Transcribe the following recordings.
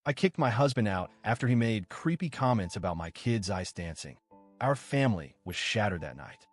I kicked my husband out after he made creepy comments about my kids ice dancing. Our family was shattered that night.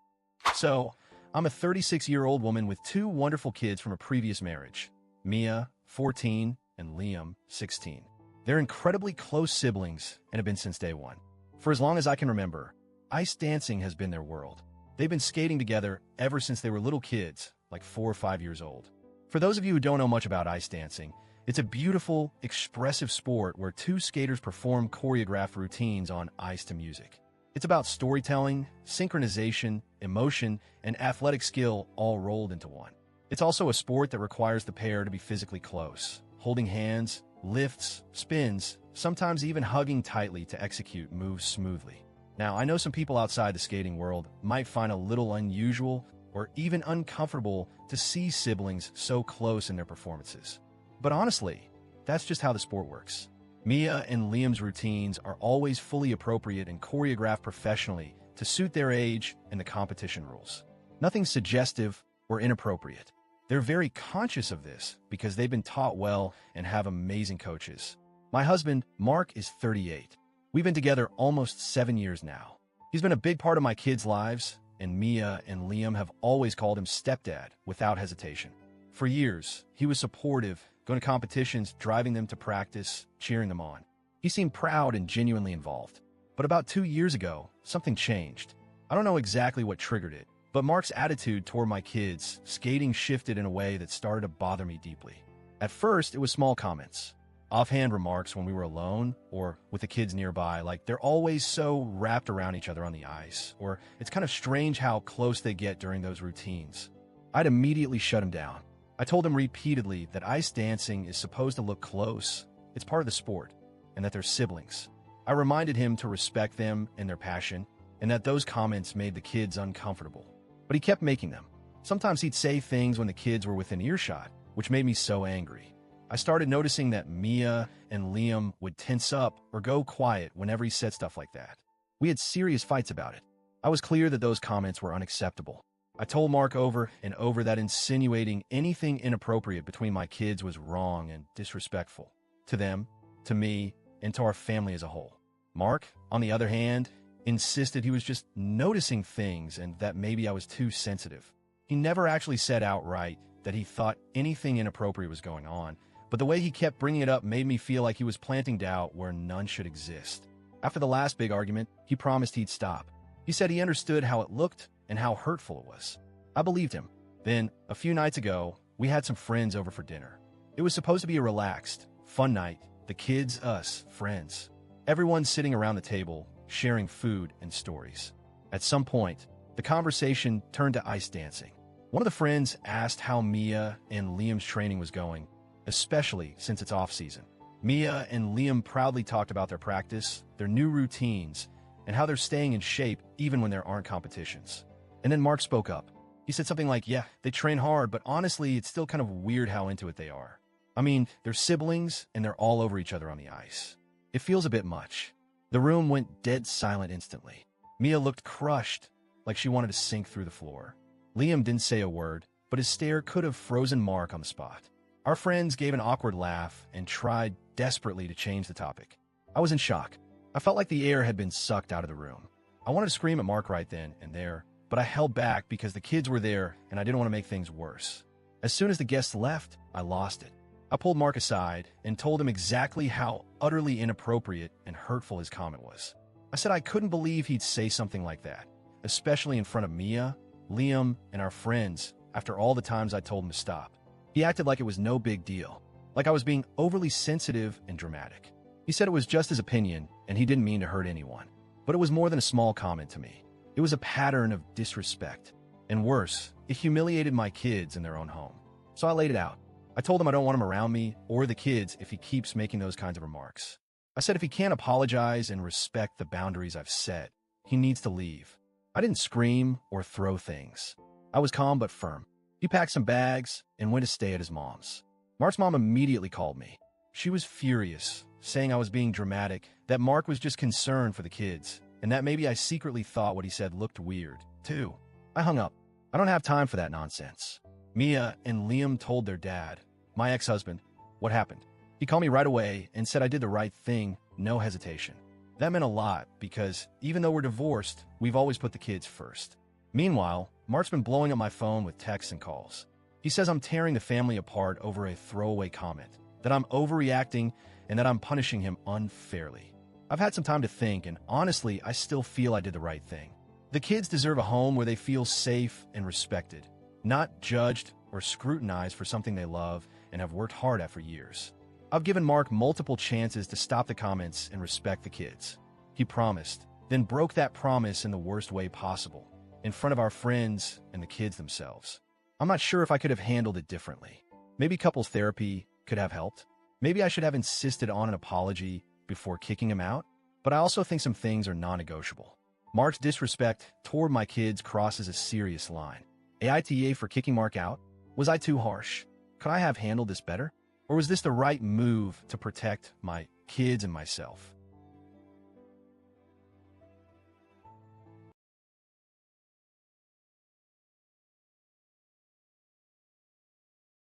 So, I'm a 36-year-old woman with two wonderful kids from a previous marriage, Mia, 14, and Liam, 16. They're incredibly close siblings and have been since day one. For as long as I can remember, ice dancing has been their world. They've been skating together ever since they were little kids, like 4 or 5 years old. For those of you who don't know much about ice dancing, it's a beautiful, expressive sport where two skaters perform choreographed routines on ice to music. It's about storytelling, synchronization, emotion, and athletic skill all rolled into one. It's also a sport that requires the pair to be physically close, holding hands, lifts, spins, sometimes even hugging tightly to execute moves smoothly. Now, I know some people outside the skating world might find a little unusual or even uncomfortable to see siblings so close in their performances. But honestly, that's just how the sport works. Mia and Liam's routines are always fully appropriate and choreographed professionally to suit their age and the competition rules. Nothing suggestive or inappropriate. They're very conscious of this because they've been taught well and have amazing coaches. My husband, Mark, is 38. We've been together almost 7 years now. He's been a big part of my kids' lives, and Mia and Liam have always called him stepdad without hesitation. For years, he was supportive, going to competitions, driving them to practice, cheering them on. He seemed proud and genuinely involved. But about 2 years ago, something changed. I don't know exactly what triggered it, but Mark's attitude toward my kids' skating shifted in a way that started to bother me deeply. At first, it was small comments. Offhand remarks when we were alone or with the kids nearby, like they're always so wrapped around each other on the ice, or it's kind of strange how close they get during those routines. I'd immediately shut him down. I told him repeatedly that ice dancing is supposed to look close, it's part of the sport, and that they're siblings. I reminded him to respect them and their passion, and that those comments made the kids uncomfortable. But he kept making them. Sometimes he'd say things when the kids were within earshot, which made me so angry. I started noticing that Mia and Liam would tense up or go quiet whenever he said stuff like that. We had serious fights about it. I was clear that those comments were unacceptable. I told Mark over and over that insinuating anything inappropriate between my kids was wrong and disrespectful. To them, to me, and to our family as a whole. Mark, on the other hand, insisted he was just noticing things and that maybe I was too sensitive. He never actually said outright that he thought anything inappropriate was going on, but the way he kept bringing it up made me feel like he was planting doubt where none should exist. After the last big argument, he promised he'd stop. He said he understood how it looked and how hurtful it was. I believed him. Then, a few nights ago, we had some friends over for dinner. It was supposed to be a relaxed, fun night. The kids, us, friends. Everyone sitting around the table, sharing food and stories. At some point, the conversation turned to ice dancing. One of the friends asked how Mia and Liam's training was going, especially since it's off-season. Mia and Liam proudly talked about their practice, their new routines, and how they're staying in shape even when there aren't competitions. And then Mark spoke up. He said something like, yeah, they train hard, but honestly, it's still kind of weird how into it they are. I mean, they're siblings, and they're all over each other on the ice. It feels a bit much. The room went dead silent instantly. Mia looked crushed, like she wanted to sink through the floor. Liam didn't say a word, but his stare could have frozen Mark on the spot. Our friends gave an awkward laugh and tried desperately to change the topic. I was in shock. I felt like the air had been sucked out of the room. I wanted to scream at Mark right then and there, but I held back because the kids were there and I didn't want to make things worse. As soon as the guests left, I lost it. I pulled Mark aside and told him exactly how utterly inappropriate and hurtful his comment was. I said I couldn't believe he'd say something like that, especially in front of Mia, Liam, and our friends after all the times I told him to stop. He acted like it was no big deal, like I was being overly sensitive and dramatic. He said it was just his opinion and he didn't mean to hurt anyone. But it was more than a small comment to me. It was a pattern of disrespect. And worse, it humiliated my kids in their own home. So I laid it out. I told him I don't want him around me or the kids if he keeps making those kinds of remarks. I said if he can't apologize and respect the boundaries I've set, he needs to leave. I didn't scream or throw things. I was calm but firm. He packed some bags and went to stay at his mom's. Mark's mom immediately called me. She was furious, saying I was being dramatic, that Mark was just concerned for the kids, and that maybe I secretly thought what he said looked weird, too. I hung up. I don't have time for that nonsense. Mia and Liam told their dad, my ex-husband, what happened. He called me right away and said I did the right thing, no hesitation. That meant a lot because even though we're divorced, we've always put the kids first. Meanwhile, Mark's been blowing up my phone with texts and calls. He says I'm tearing the family apart over a throwaway comment, that I'm overreacting, and that I'm punishing him unfairly. I've had some time to think, and honestly, I still feel I did the right thing. The kids deserve a home where they feel safe and respected, not judged or scrutinized for something they love and have worked hard at for years. I've given Mark multiple chances to stop the comments and respect the kids. He promised, then broke that promise in the worst way possible, in front of our friends and the kids themselves. I'm not sure if I could have handled it differently. Maybe couples therapy could have helped. Maybe I should have insisted on an apology before kicking him out. But I also think some things are non-negotiable. Mark's disrespect toward my kids crosses a serious line. AITA for kicking Mark out? Was I too harsh? Could I have handled this better? Or was this the right move to protect my kids and myself?